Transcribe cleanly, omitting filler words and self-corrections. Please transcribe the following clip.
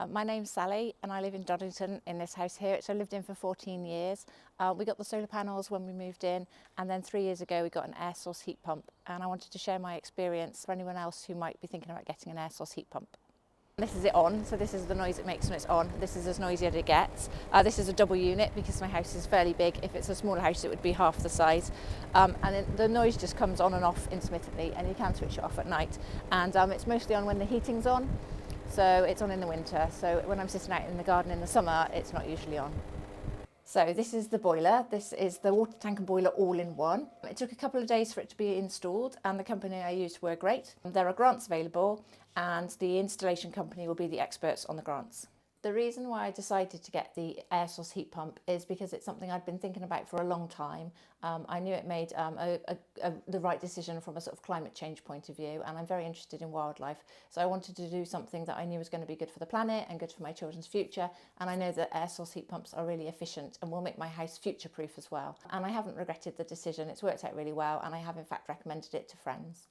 My name's Sally and I live in Doddington in this house here, which I lived in for 14 years. We got the solar panels when we moved in, and then 3 years ago we got an air source heat pump, and I wanted to share my experience for anyone else who might be thinking about getting an air source heat pump. This is it on, so this is the noise it makes when it's on. This is as noisy as it gets. This is a double unit because my house is fairly big. If it's a smaller house it would be half the size. And then the noise just comes on and off intermittently, and you can switch it off at night. And it's mostly on when the heating's on, so it's on in the winter. So when I'm sitting out in the garden in the summer, it's not usually on. So this is the boiler. This is the water tank and boiler all in one. It took a couple of days for it to be installed, and the company I used were great. There are grants available, and the installation company will be the experts on the grants. The reason why I decided to get the air source heat pump is because it's something I'd been thinking about for a long time. I knew it made the right decision from a sort of climate change point of view, and I'm very interested in wildlife. So I wanted to do something that I knew was going to be good for the planet and good for my children's future. And I know that air source heat pumps are really efficient and will make my house future-proof as well. And I haven't regretted the decision. It's worked out really well, and I have in fact recommended it to friends.